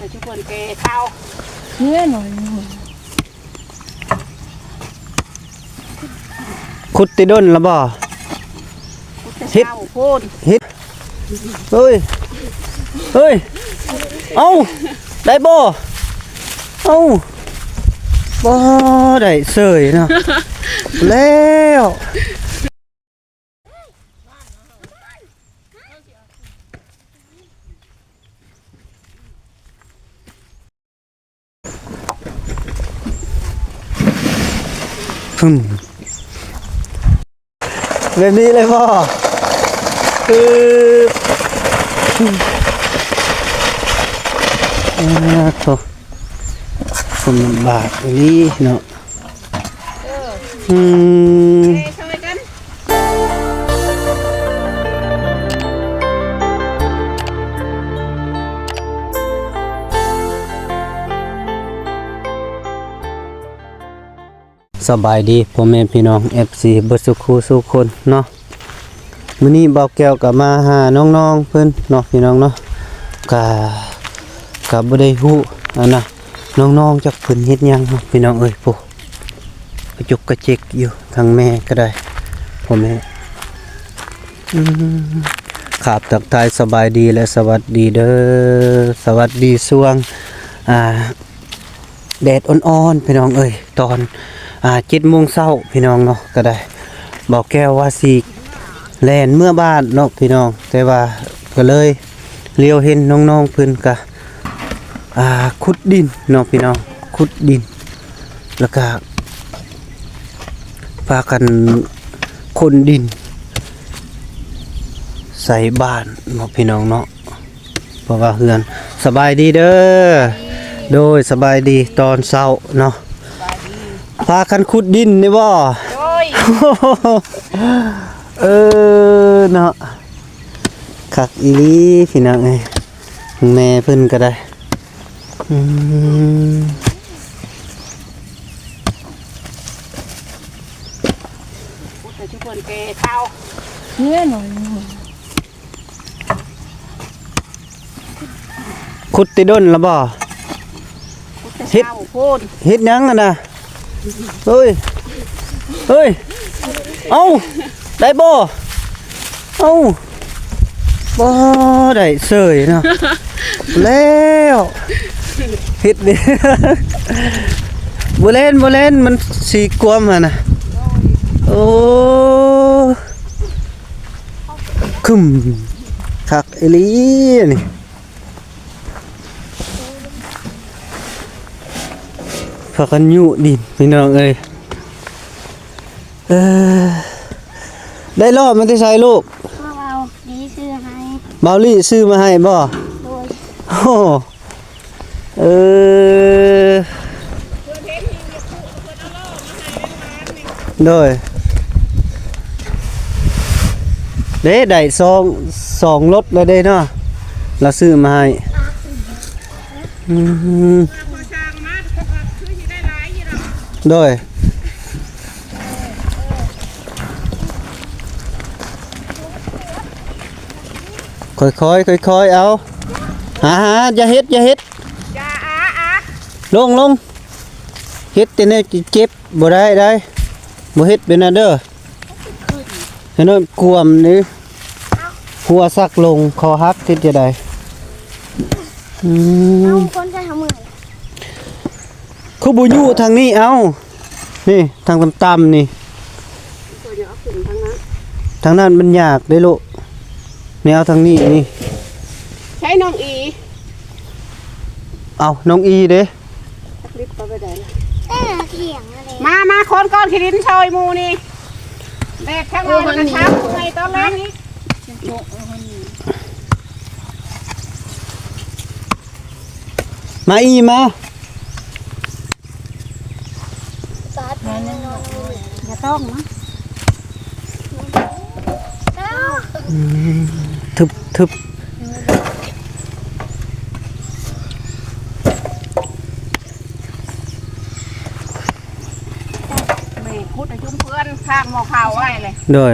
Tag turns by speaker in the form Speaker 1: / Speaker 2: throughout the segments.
Speaker 1: แต่ทุกคนแกข้าว
Speaker 2: เนี่ยหน่อย
Speaker 3: ขุดติดด้นละบ่
Speaker 1: เฮ็ดพูน
Speaker 3: เฮ็ดเฮ้ยเฮ้ยเอ้าได้บ่เอ้าบ่ได้เสยเนาะแล้วแบบนี้เลยพ่อคือโถคนลำบากอย่างนี้เนาะ
Speaker 1: ทำไมกัน
Speaker 3: สบายดีพ่อแม่พี่น้อง FC เบิดสุขสุขคนเนาะมื้อนี้บ่าวแก้วก็มาหาน้องๆเพิ่นเนาะพี่น้องเนาะก็บ่ได้ฮู้อันน่ะน้องๆจักเพิ่นเฮ็ดหยังเนาะพี่น้องเอ้ยปุ๊กระจุกกระจิกอยู่ทางแม่ก็ได้พ่อแม่ครับทักทายสบายดีและสวัสดีเด้อสวัสดีช่วงแดดอ่อนๆพี่น้องเอ้ยตอน7 โมงเช้าพี่น้องเนาะก็ได้บอกแก้วว่าสิแล่นเมื่อบ้านเนาะพี่น้องแต่ว่าก็เลยเลี้ยวเห็นน้องๆเพิ่นก็ขุดดินเนาะพี่น้องขุดดินแล้วก็พากันคนดินใส่บ้านเนาะพี่น้องเนาะเพราะว่าเฮือนสบายดีเด้อโดยสบายดีตอนเช้าเนาะพากันขุดดินนี่บ่เนาะคักอีหลีพี่น้องเอ้ยแม่เพิ่นก็ได้
Speaker 1: แต่ทุกคนแกข้าว
Speaker 2: เนี่ยหน่อย
Speaker 3: ขุดติดด้นละบ่
Speaker 1: เฮ็ดพูน
Speaker 3: เฮ็ดหยังอ่ะนะเฮ้ยเฮ้ยเอ้าได้บ่เอ้าบ่ได้เสยเนาะแล้วเฮ็ดดิบ่เล่นมันสีกวมอ่ะนะโอ้คึมคักอีหลีนี่พากันยุดินพี่น้องเอ้ยได้รอบมันได้ใช้ลูก
Speaker 2: เอาดีซื้อให้
Speaker 3: เบาลี่ซื้อมาให้บ่โอ้โดยได้สองรถแล้วได้เนาะเราซื้อมาให้โดยค่อยเอาอย่าเฮ็ดลงเฮ็ดแต่เนี่ยเจ็บบ่ได้บ่เฮ็ดเป็นอันเด้อเห็นว่ากวมนี่หัวซักลงคอหักที่จะได้
Speaker 2: คนจะทำมือ
Speaker 3: คือบ่อยู่ทางนี้เอานี่ทางต่ำๆนี่ทางนั้นมันยากได้ลูกนี่เอาทางนี้นี่
Speaker 1: ใช้น้องอี
Speaker 3: เอาน้องอีเด้
Speaker 1: คลิปไปได้ละ
Speaker 2: เถียงอะไร
Speaker 1: มาคนก้อนขีดินชอยมูนี่แบกข้างล่างกระชับไงตอนแรกนี้
Speaker 3: มาอีมา
Speaker 1: อย่าต้องนะ
Speaker 3: ทึบ
Speaker 1: แม่พูดแต่จุ่มเพื่อนข้างหม้อข้าวไว้เลย
Speaker 3: โดย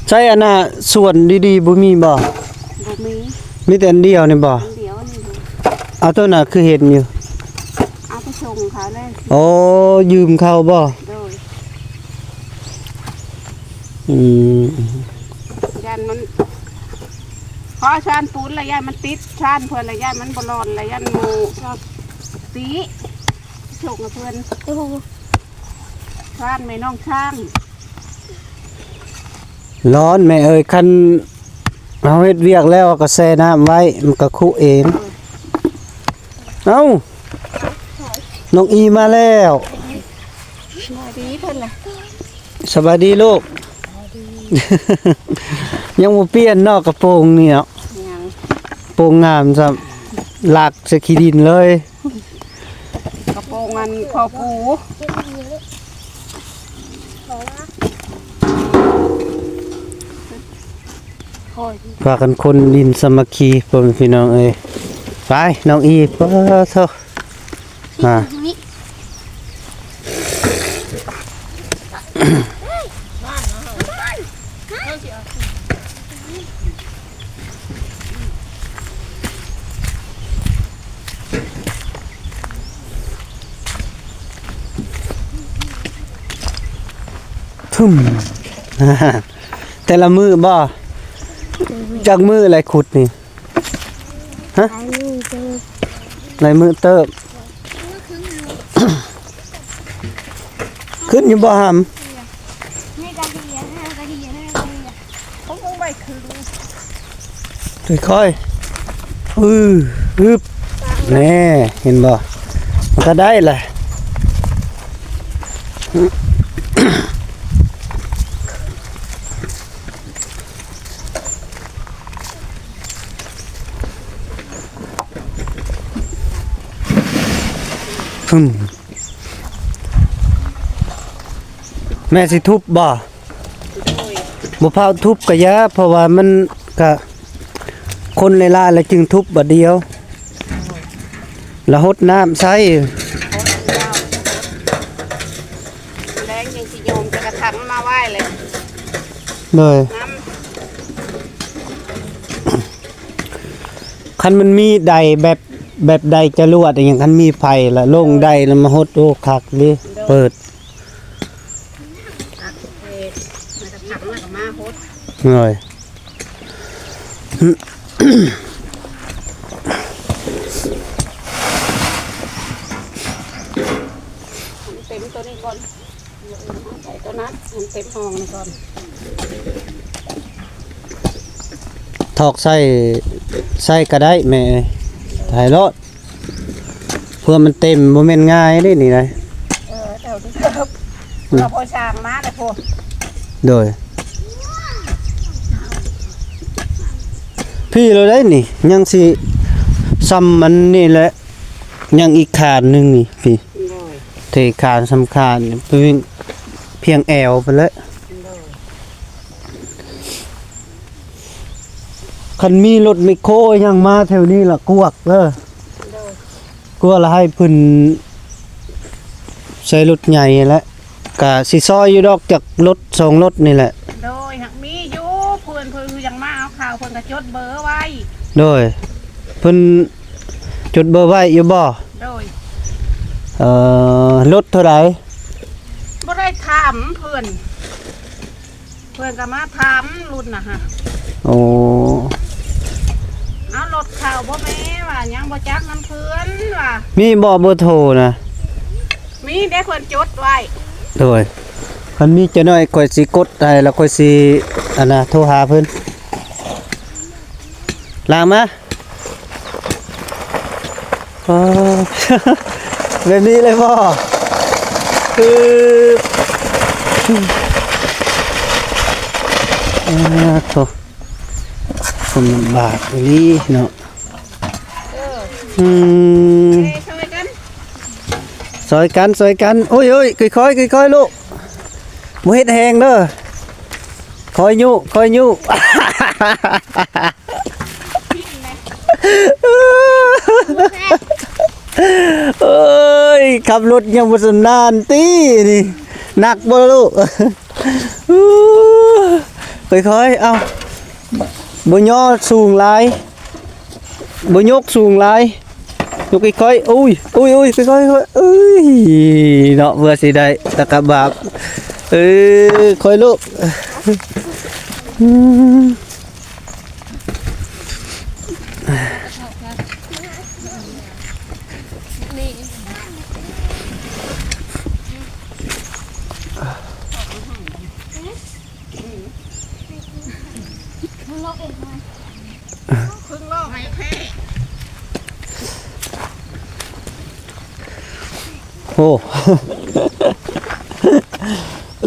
Speaker 3: ใช่อันน่ะส่วนดีๆบ่มีบ่
Speaker 1: มี
Speaker 3: แต่อันเดียวนี่บ่
Speaker 1: เดี๋ยวนี่
Speaker 3: เอาตัวน่ะคือเห็นอยู่
Speaker 1: เอาไปส่งเขาเลย
Speaker 3: โอ้ยืมเขาบ่
Speaker 1: โดย
Speaker 3: อืม
Speaker 1: ยันมันขอชานปูนระยะมันติดชานเพื่อนระยะมันบอลอนระยะหมูชอบสีโชคกับเพื่อน
Speaker 2: โอ้โห
Speaker 1: ชานไม่น้องช่าง
Speaker 3: ร้อนแม่เอ้ยคันเอาเฮ็ดเวียกแล้วก็แช่น้ำไว้มันก็คุเองเอ้าน้องอีมาแล้ว
Speaker 1: มาดีเพื่อนล่ะ
Speaker 3: สบายดีลูก ยังบ่เปลี่ยนเนอกกระโปรงนี่เนาะ
Speaker 1: ยัง
Speaker 3: โปรงงามซะหลักสกีดินเลย
Speaker 1: กระโปรงมันพอปู
Speaker 3: พากันคนดินสามัคคีพ่อแม่พี่น้องเอ้ยไปน้องอีเด้อเถอะมา
Speaker 2: นี่
Speaker 3: ทุ่ม แต่ละมือบ่จากมืออะไรขุดนี่
Speaker 2: ไอ้นี่เจอ
Speaker 3: ลายมือเติบ ขึ้นอยู่บ่ห
Speaker 2: ให้กระเทียมให้กระเทียมให้กระเทียม
Speaker 1: เขาคงไปคือ
Speaker 3: ำค่อยๆอึบแน่เห็นบ่มันก็ได้แหละแม่สิทุบบ่บ่พาทุบก็ยะเพราะว่ามันก็คนหลายๆแล้วจึงทุบบัดเดียวแล้วหดน้ำใส่
Speaker 1: แรงยังสิโยมจะกระถังมาไหว้เลย
Speaker 3: เลย
Speaker 1: น้
Speaker 3: คันมันมีใดแบบใดจรวดอย่างคันมีไฟละลงใดแล้วมาหดโอ้คักดิเปิด
Speaker 1: ำตักเศษมากระถังแล้วก็มาโพด
Speaker 3: เลย
Speaker 1: มันเต็มตัวนี้ก่อนใส่ตัวนั้นมันเต็มห้องนี่ก่อน
Speaker 3: ถอกใส่ก็ได้แม่ถ่ายรถเพื่อมันเต็มบ่แม่นง่ายเด้นี่ได
Speaker 1: แถวที่เติบเราพอช่างมาเลยพอ
Speaker 3: โดยพี่เราได้นี่ยังสิซ้ำมันนี่แหละยังอีกขานหนึงนี่พี่
Speaker 1: เลย
Speaker 3: เทคานสำคัญเพียงแอวไปแล้ว
Speaker 1: เลย
Speaker 3: คันมีรถไมคโครยังมาแถวนี้ล่ะกวกเด้อ
Speaker 1: เลย
Speaker 3: กลัวละให้เพิ่นใช้รถใหญ่แหล้วก็สิซอยอยู่ดอกจากรถสองรถนี่แหละ
Speaker 1: โดยหักมีอยู่เพื่อนคือยังมาเอาข่าวเพื่อนก็จดเบอร์ไว้
Speaker 3: โดยเพิ่นจดเบอร์ไว้อยู่บ่
Speaker 1: โดย
Speaker 3: รถเท่าไหร่
Speaker 1: บ่ได้ถามเพื่อนก็มาถามรุ่นน่ะฮะ
Speaker 3: โอ้
Speaker 1: เอารถข่าวบ่แม่ว่ายังบ่จักน้ำเพื่อนว่า
Speaker 3: มีบ่เบอร์โทรนะ
Speaker 1: มีได้เพื่อนจดไว้
Speaker 3: โดยคันมีจะน้อยค่อยสิกดให้แล้วค่อยสิอันน่ะโทรหาเพิ่นลางมาอ๋อ แบบนี้เลยพ่อคือโถคนลำบากนี่เนาะ อืม
Speaker 1: ช่วยกัน
Speaker 3: ซอยกันโอ้ยค่อยลูกบ่เฮ็ดแหงเด้อคอยยุ เอ้ยขับรถยังบ่สำนาญตินี่หนักบ่ลูก ค่อยเอาบ่ย่อสูงหลายบ่ยกสูงหลาย ยกค่อยๆอุ้ยค่อยๆเอ้ยเนาะเพื่อสิได้ตะกะบาบค่อยลูกอืมโอ้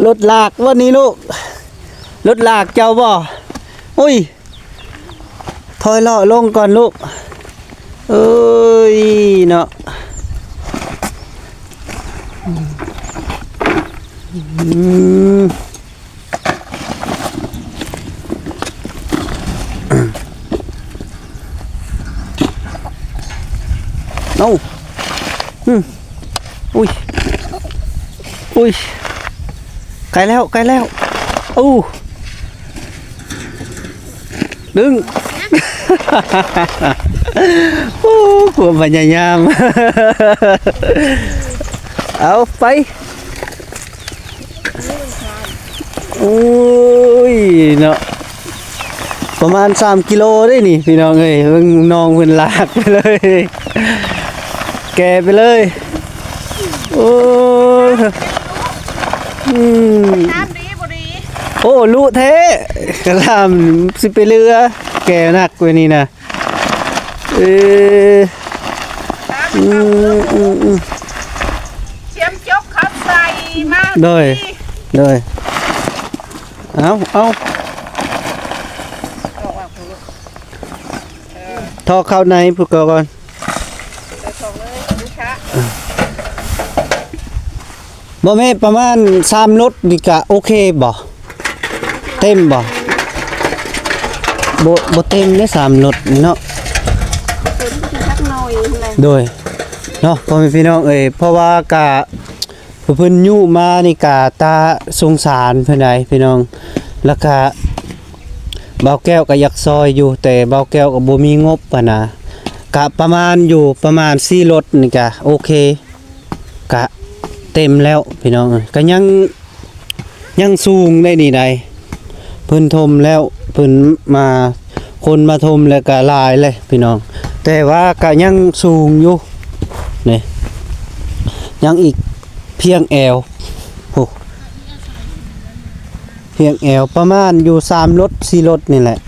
Speaker 3: รถลากวันนี้ลูกรถลากเจ้าบ่อุ้ยถอยเลาะลงก่อนลูกเอ้ยเนาะเอาอุ้ยไกลแล้วอู้ดึง โอ้ความพยายาม เอาไปโอ้ยเนาะประมาณ3 กิโลได้นี่พี่น้องเอ้ยเพิ่งน้องเพิ่นลากไปเลยแกไปเลยโอ้
Speaker 1: น้ำดีบ่ดี
Speaker 3: โอ้ลุเทกระลามสิไปเรือแกนักกว่านี้นะ
Speaker 1: เชียมจกเขาใส่มา
Speaker 3: โดยเอาทอเข้าในพูดก่อนบ่แม่ประมาณ3 รถนี่ก็โอเคบ่เต็มบ่เต็มได้3 รถนี่เนาะโดยเนาะพ่อแม่พี่น้องเอ้ยเพราะว่ากะเพิ่นยุมานี่กะตาสงสารเพิ่นใดพี่น้องแล้วก็เบาแก้วก็อยากซอยอยู่แต่เบาแก้วก็บ่มีงบปะนะกะประมาณ4 รถนี่กะโอเคกะเต็มแล้วพี่น้องก็ยังสูงได้นี่ใดเพิ่นทมแล้วเพิ่นมาคนมาทมแล้วก็หลายเลยพี่น้องแต่ว่าก็ยังสูงอยู่นี่ยังอีกเพียงแอวโอ้เพียงแอวประมาณอยู่3 รถ4 รถนี่แหละ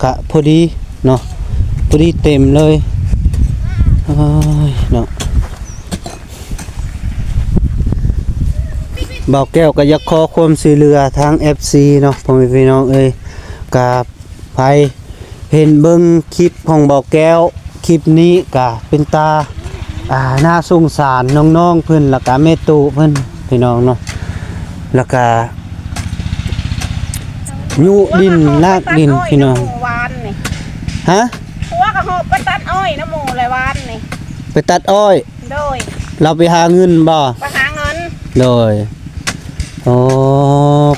Speaker 3: ก็พอดีเนาะพอดีเต็มเลยโอ้ยเนาะบ่าวแก้วก็อยากขอความช่วยเหลือทาง FC เนาะพ่อแม่พี่น้องเอ้ยกับไผเห็นเบิ่งคลิปของบ่าวแก้วคลิปนี้ก็เป็นตาน่าสงสารน้องๆเพิ่นแล้วก็แม่ตู่เพิ่นพี่น้องเนาะแล้วก็ยุดินลากดินพี่น้อง
Speaker 1: วานนี่
Speaker 3: ฮะ
Speaker 1: หัวกระหอบไปตัดอ้อยน้ำหมูเลยวานนี่
Speaker 3: ไปตัดอ้อย
Speaker 1: โดย
Speaker 3: เราไปหาเงินบ่
Speaker 1: ไปหาเงิน
Speaker 3: โดยโอ้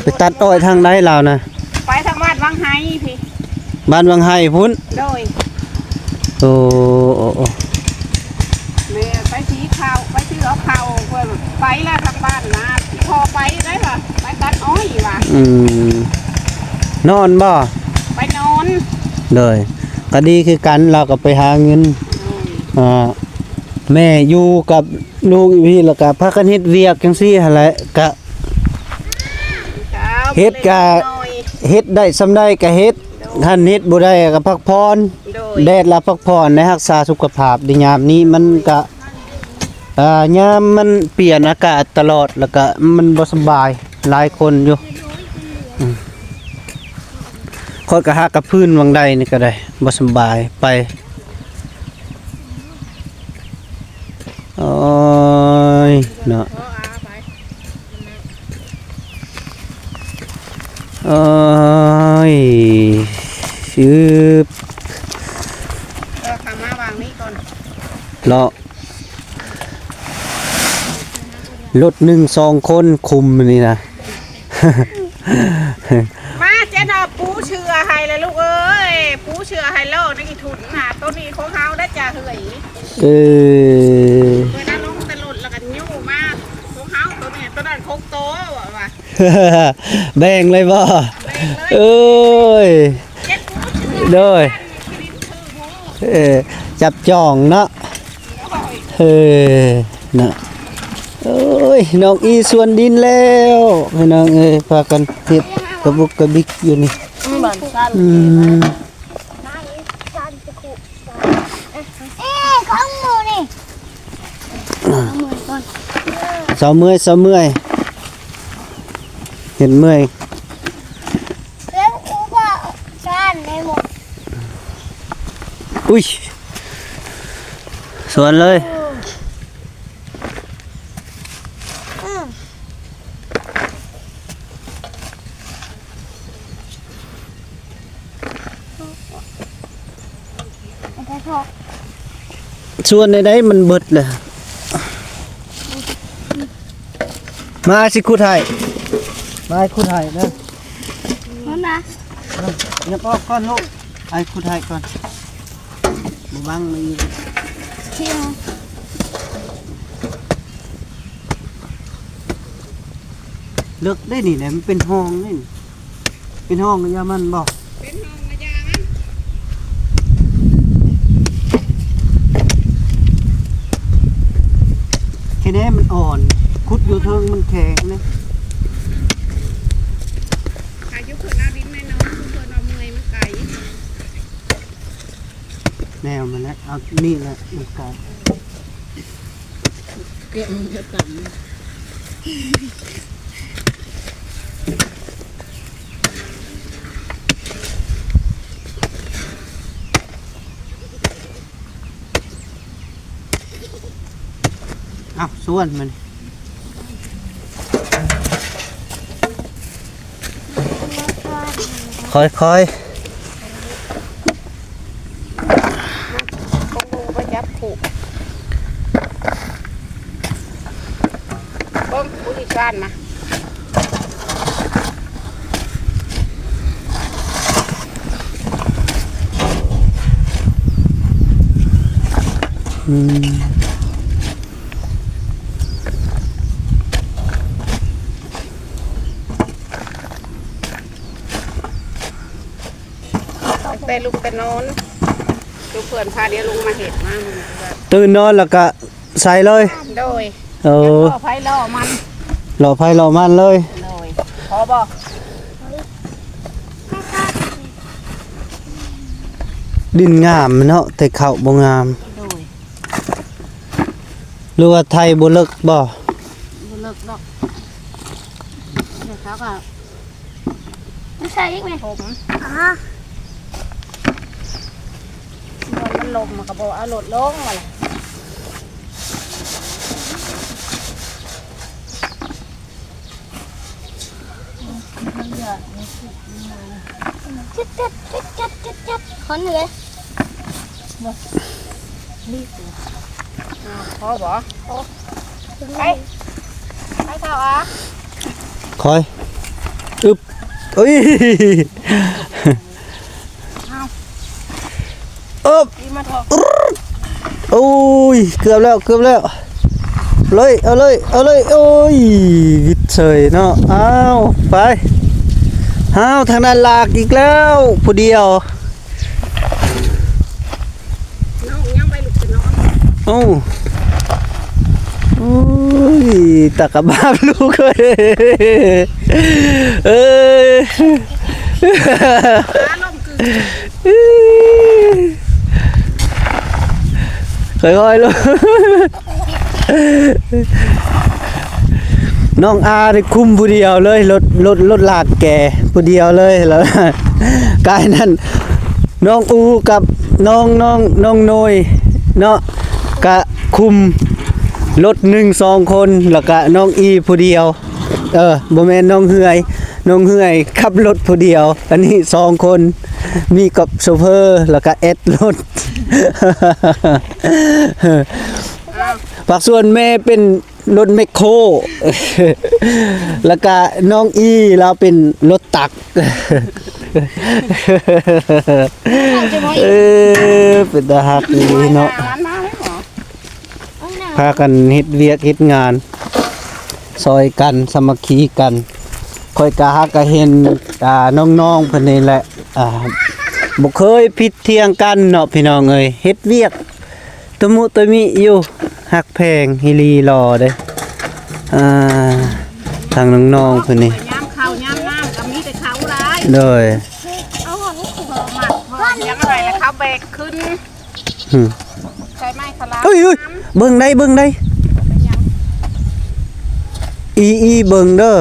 Speaker 3: ไปตัดอ้อยทางใดเรานะ
Speaker 1: ไปทางบ้านวังไห้พี่
Speaker 3: บ้านวังไห้พุ่น
Speaker 1: โดย
Speaker 3: โอ้
Speaker 1: แม่ไปสีข้าวไปซื้อเอาข้าวเพื่อไปแล้วทางบ้านนะพอไปได้ป่ะไปตัดอ้อยว่ะ
Speaker 3: นอนบ่
Speaker 1: ไปนอน
Speaker 3: เลยก็ดีคือกันเราก็ไปหาเงินแม่อยู่กับลูกพี่แล้วก็พากันเฮ็ดเวียกจังซี่หั่นแหละก็เฮ็ดก็เฮ็ดได้ซำใดก็เฮ็ดท่านเฮ็ดบ่ได้ก็พักผ่อนแดดละพักผ่อนในรักษาสุขภาพในยามนี้มันก็ยามมันเปลี่ยนอากาศตลอดแล้วก็มันบ่สบายหลายคนอยู่ค่อยก็หากับพื้นวังใดนี่ก็ได้บ่สบายไปโอ้ยเนาะโอ้ยชืบ
Speaker 1: ทำมาวางนี้ก่อน
Speaker 3: เลาะรถ1-2 คนคุมนี่นะ
Speaker 1: มาเจนอปูเชือ ให้เลยลูกเอ้ยปูเชื่อให้โลกในอีถุนน่ะตัวนี้ของเฮาได้จ้าเฮ้ย
Speaker 3: เออ
Speaker 1: เวลาลงตะลุดแล้วก็ยู่มากของเฮาตัวนี้ตัวนั้นคงโตว่ะ
Speaker 3: แบ่งเลยบ่
Speaker 1: แบ่งเลย
Speaker 3: เอ้ย
Speaker 1: เจ็ดปูเชื่อ
Speaker 3: โดย
Speaker 1: คิดคือหมู
Speaker 3: จับจ้องเนาะเออเนาะโอ้ยน้องอีส่วนดินแล้วพี่น้องเอ้ยพากันเทียบกระบุกกระบิกอยู่นี่
Speaker 1: เหมือนกัน
Speaker 3: อืม
Speaker 2: น้าอีจานจะขู่ของหมูนี่เอามือก่อน
Speaker 3: เสาเมื่อยเห็นเมื่อย
Speaker 2: แล้วกูก็จานในหมด
Speaker 3: อุ้ยสวนเลย
Speaker 2: แต่พอ
Speaker 3: ส่วนใดๆมันเบิดเลยมาสิคุไทยมาคุไทยนะ
Speaker 2: นั่นนะ
Speaker 3: อย่าปอกก่อนลูกไอ้คุไทยก่อนบ่บังไม่อยู่
Speaker 2: เที่ยว
Speaker 3: เลิกได้นี่แหละมันเป็นห้องนี่เป็นห้องยามันบอก
Speaker 1: เป็นห้องมายามัน
Speaker 3: แค่นี้มันอ่อนคุดอยู่เทิงมันแข็งนะ
Speaker 1: อายุเพิ่นเอาดินในน้องเพิ่นเอาเมื่อยมันไก่
Speaker 3: แนวมันแล้วเอานี่แหละมันกลาย
Speaker 1: เก็บมันจะกัน
Speaker 3: เอาส่วนมันค่อย
Speaker 1: คงดูไปจับผูกเบิ้งผู้ที่ชานมา
Speaker 3: ๆอืม
Speaker 1: แต่ลูกแต่นอนลูกเพื่อนพาเดี๋ยวลุงมาเห็ดมามึงก็
Speaker 3: ตื่นนอนแล้วก็ใส่เลย
Speaker 1: โดย
Speaker 3: เออ
Speaker 1: พ่อไผ่ล่อมัน
Speaker 3: หล่อไฟหล่อมันเลย
Speaker 1: โดยพอบอก
Speaker 3: ดินงามเนาะแต่เขาบ่งาม
Speaker 1: โดย
Speaker 3: หรือว่าไทยบ่เลิกบ่
Speaker 1: บุเลิกดอกเดี๋ยวเขาก็
Speaker 2: ไม่ใช่อีกไหม
Speaker 1: ผม
Speaker 2: อ่ะ
Speaker 1: นอนมันลมมันก็บอกเอาโหลดลงมาเลย
Speaker 2: จัดคนเลย
Speaker 1: พอบอกไปไปเท่าอ่ะ
Speaker 3: คอยอึบเอ้ยอึบ
Speaker 1: ดีมาเถอะ
Speaker 3: โอ้ยเกือบแล้วเลยเอาเลยโอ้ยวิดเฉยเนาะอ้าวไปอ้าวทางนั้นลากอีกแล้วผู้เดียว
Speaker 1: น้องยังไปลุกไปนอน
Speaker 3: โอ้โอ้ยตะกะบ้าลูกเอ้ยเอ้ย
Speaker 1: ขาลมคือ
Speaker 3: ค่อยๆลูกน้องอาได้คุมผู้เดียวเลยรถลากแกผู้เดียวเลยแล้วกายนั่นน้องอูกับน้องโนยเนาะกะคุมรถ1-2 คนแล้วก็น้องอีผู้เดียวบ่แม่นน้องเฮือยขับรถผู้เดียวอันนี้2 คนมีกับโชเฟอร์แล้วก็เอ็ดรถ ฝากส่วนแม่เป็นรถแมคโคร แล้วก็น้องอีเราเป็นรถตัก เออเป็นตาหักดีเนาะ
Speaker 1: ร้านมาไหมหรอ
Speaker 3: พากันเฮ็ดเวียกเฮ็ดงานซอยกันสามัคคีกันคอยกะฮักกะเห็นน้องๆเพิ่นนี่แหละบ่เคยผิดเถียงกันเนาะพี่น้องเอ้ยเฮ็ดเวียกตะมุตะมิอยู่ฮักแพงฮิลีรอเด้ทางน้องๆเพิ่นนี่
Speaker 1: ย้ำข้าวย้ำน้ำก็มีแต่ข้าวร้าย
Speaker 3: โดย
Speaker 2: เอาหอนนี่
Speaker 1: พอหมักพอยังอะไรแล้วข้าวเบรกขึ้น
Speaker 3: หึ
Speaker 1: ใช้ไม้คลา
Speaker 3: เอ้ยเบิ่งได้อีเบิ่งเด้อ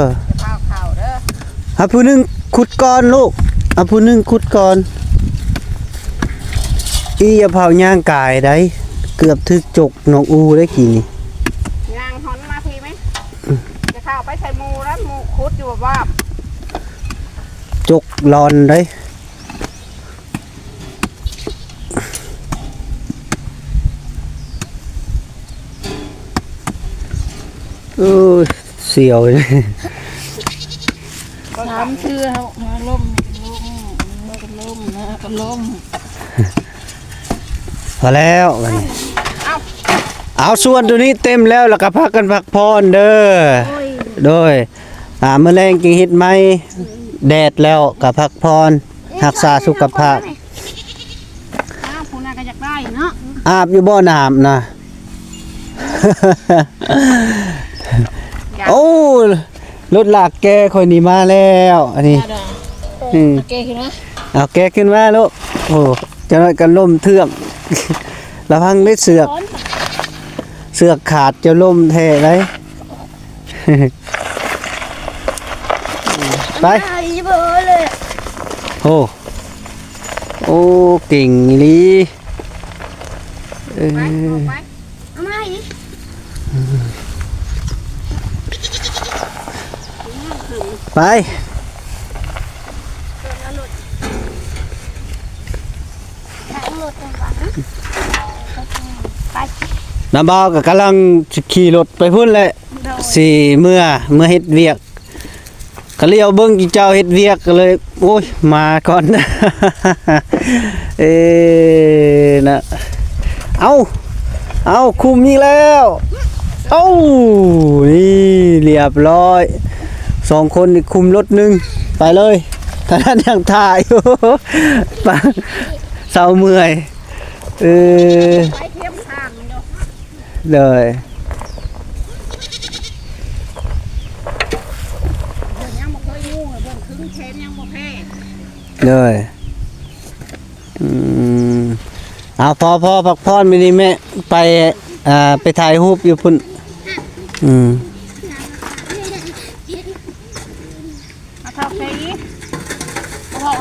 Speaker 1: ข้าวเด้อ
Speaker 3: หาผู้หนึงขุดก่อนลูกเอาผู้หนึงขุดก่อนอย่าเผาย่างกายได้เกือบถึกจกน้องอูได้กี่นี่
Speaker 1: ยางหอนมาทีไหมจะข้าวไปใส่หมูแล้วหมูคุดอยู่ว่า
Speaker 3: จกรอนได้เสียวเลย
Speaker 1: ถามชื่อเขาล่มก็ล่ม
Speaker 3: พอแล้วเอาส่วนตัวนี้เต็มแล้วแล้วก็พักกันพักพรเด้อโดยเมื่อแรงกินเฮ็ดไหมแดดแล้วก็พักพรรักษาสุขภาพ
Speaker 1: ผู้น่าก็อยากได้เนาะ
Speaker 3: อาบอยู่บ่อน้ำนะ โอ้รถลากแกคนนี้มาแล้วอันนี้
Speaker 2: โอเคขึ้นนะ
Speaker 3: เอาแกขึ้นมาลูกโอ้จะน้อยกันล่มเทื่อม ระวังได้เสือกขาดจะล่มแท้เลย ไป
Speaker 2: เบอร์เลย
Speaker 3: โอ้เก่งอีหลี
Speaker 1: ไปไป
Speaker 2: เอามาอีก
Speaker 3: ไป
Speaker 2: ทั้งหมดเลยก่อนนะไป
Speaker 3: น้ำบ่าวก็กำลังขี่รถไปพุ่นแหละสิเมื่อเฮ็ดเวียกก็เลี้ยวเบิ่งอีเจ้าเฮ็ดเวียกก็เลยโอ้ยมาก่อน นะเอาคุมนี่แล้วเอ้านี่เรียบร้อย2คนนี่คุมรถหนึงไปเลยท่านยังถ่ายอยู่ เศร้าเมื่อย
Speaker 1: ไปเทียมทางเนาะ
Speaker 3: เลย
Speaker 1: ยังบ่เคยงูเบิ่งคึ้งเทนยังบ่แพ้
Speaker 3: เลยเอาพอพักพรไปนี่แม่ไปถ่ายรูปอยู่พุ่น
Speaker 1: เอาเท่าไหร่บอก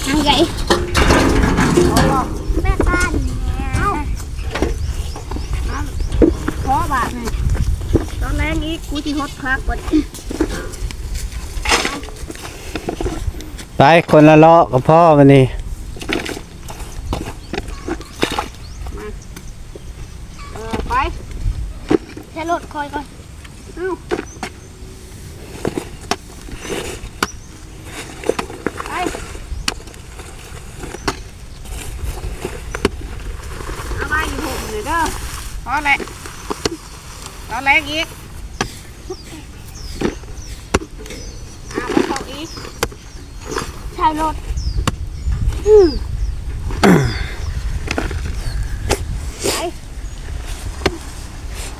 Speaker 2: เอาใหญ่แม่บ้านเนี่ย
Speaker 1: ขอบาทนี่ตอนแรงอีกกูสิฮดคักก่อน
Speaker 3: ไปคนละเลาะกับพ่อมานี่
Speaker 1: ไป
Speaker 2: จะโหลดคอยก่อน
Speaker 1: เอาไปเอาไปอยู่ห่มเลยเด้อพอแหละตอนแรงอีกเอาไปเข้าอีก
Speaker 2: ใช่โหลด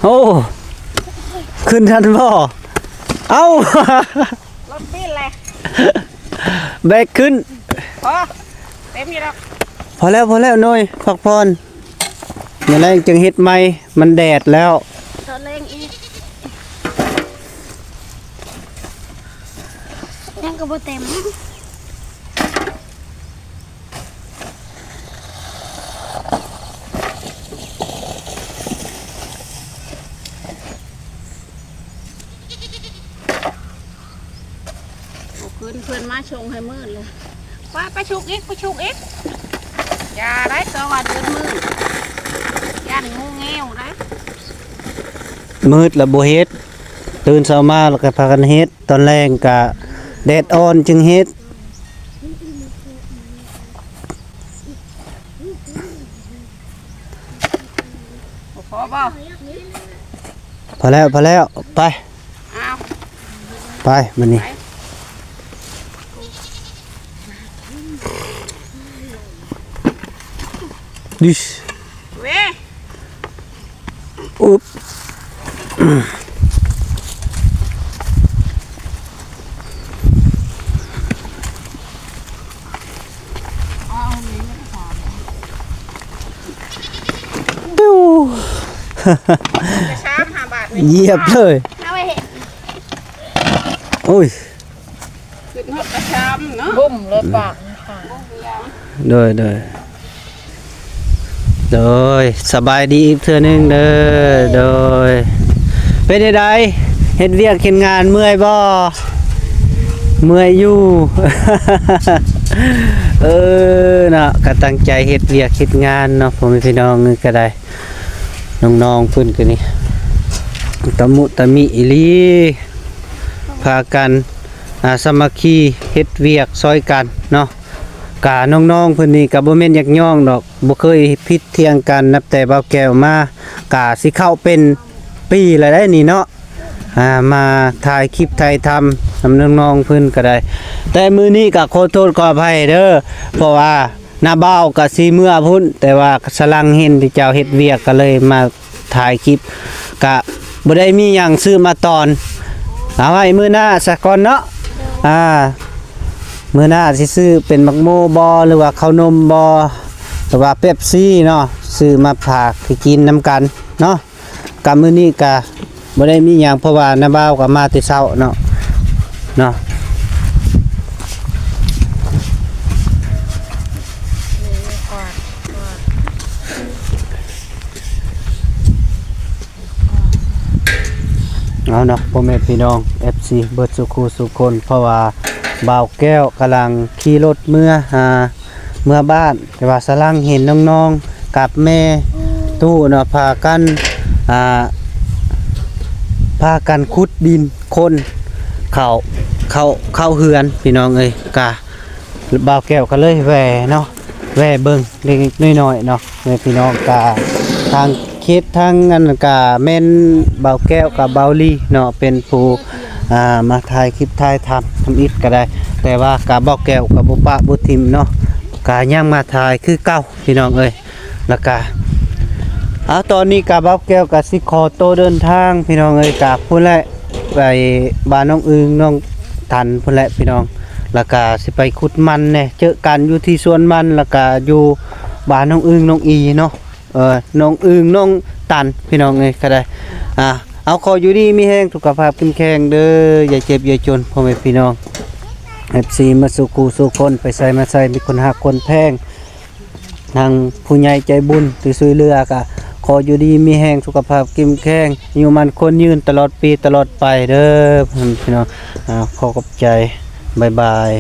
Speaker 3: โอ้ขึ้นทันพ่อเอ้าร
Speaker 1: ถปิ้นเลย
Speaker 3: แบกขึ้น
Speaker 1: พอเต็มอยู่แล้ว
Speaker 3: พอแล้วหน่อยพักพรอย่าแรงจึงเฮ็ดไหมมันแดดแล้ว
Speaker 2: ตอนแรงอีกยังก็บ่เต็ม
Speaker 1: เพื่อนมาชงให้มืดเลยไปชุกอีกอย่าได้ตัวว่าเดินมืดย่านงูเงี้ยวได้
Speaker 3: มืดแล้วบ่เฮ็ด ตื่นเช้ามาแล้วก็พากันเฮ็ดตอนแรงก็แดดอ่อนจึงเฮ็ด
Speaker 1: พอบ่
Speaker 3: พอแล้วไป
Speaker 1: อ้าว
Speaker 3: ไปมื้อนี้ดิช
Speaker 1: เว้ย
Speaker 3: อุ๊บปิ้ว
Speaker 1: จะช้าม5 บาท
Speaker 3: เหยียบเลย
Speaker 2: เอาไปเห็น
Speaker 3: โอ้ย
Speaker 1: ขึ้นฮอดกระชามเนาะ
Speaker 4: บุ้มเลยปาก
Speaker 3: โดยสบายดีอีกเทื่อนึงเด้อโดยเป็นไดเฮ็ดเวียกเฮ็ดงานเมื่อยบ่เมื่อยอยู่ น่ะก็ตั้งใจเฮ็ดเวียกเฮ็ดงานเนาะพ่อแม่พี่น้องก็ได้น้องๆเพิ่นก็นี่ตะมุตะมิอีหลีพากันสามัคคีเฮ็ดเวียกซอยกันเนาะกะน้องๆเพิ่นนี่ก็บ่แม่นยักย่องดอกบ่เคยผิดเถียงกันนับแต่บ่าวแก้วมากะสิเข้าเป็นปีแล้วได้นี่เนาะมาถ่ายคลิปถ่ายทำนำน้องๆเพิ่นก็ได้แต่มื้อนี้ก็ขอโทษขออภัยเด้อเพราะว่าหน้าบ้าวก็สิเมื่อพุ่นแต่ว่าสลังเห็นที่เจ้าเฮ็ดเวียกก็เลยมาถ่ายคลิปก็บ่ได้มีหยังซื้อมาตอนเอาไว้มื้อหน้าซะก่อนเนาะมื้อหน้าสิซื้อเป็นมักโมบอหรือว่าข้าวนมบอหรือว่าเป๊ปซี่เนาะซื้อมาฝากให้กินนํกันเนาะกับมื้อนี้ก็บ่ได้มีหยังเพราะว่าน้าบ่าวก็มาแต่เช้าเนาะเอาเนาะพ่อแม่พี่น้อง FC เบิดสุขสุขคนเพราะว่าบ่าวแก้วกำลังขี่รถเมื่อบ้านแต่ว่าสลังเห็นน้องๆกับแม่ตู้เนาะพากันขุดดินคนเข้าเฮือนพี่น้องเอ้ยกะบ่าวแก้วก็เลยแหวเนาะแหวเบิ่งเล็กๆน้อยๆเนาะแม่พี่น้องกะทางคิดทางอันกะแม่นบ่าวแก้วกับบ่าวลี่เนาะเป็นผู้มาถ่ายคลิปถ่ายทำอิฐก็ได้ แต่ว่ากะบ่าวแก้วกับบ่ปะบ่ทิมเนาะกะยังมาถ่ายคือเก่าพี่น้องเอ้ยแล้วก็ตอนนี้กะบ่าวแก้วกะสิขอโตวเดินทางพี่น้องเอ้ยกะพุ่นแหละไปบ้านน้องอึงน้องทันพุ่นแหละพี่น้องแล้วก็สิไปขุดมันเนี่ยเจอกันอยู่ที่สวนมันแล้วก็อยู่บ้านน้องอึงน้องอีเนาะน้องอึงน้องตันพี่น้องเอ้ยก็ได้เอาขออยู่ดีมีแห้งสุขภาพเข้มแข็งเด้ออย่าเจ็บอย่าจนพ่อแม่พี่น้อง FC มาสู่กูสู่คนไปใส่มาใส่มีคนหักคนแพงทางผู้ใหญ่ใจบุญที่ช่วยเหลือกะขออยู่ดีมีแห้งสุขภาพเข้มแข็งอยู่มันคนยืนตลอดปีตลอดไปเด้อพี่น้องขอขอบใจบ๊ายบาย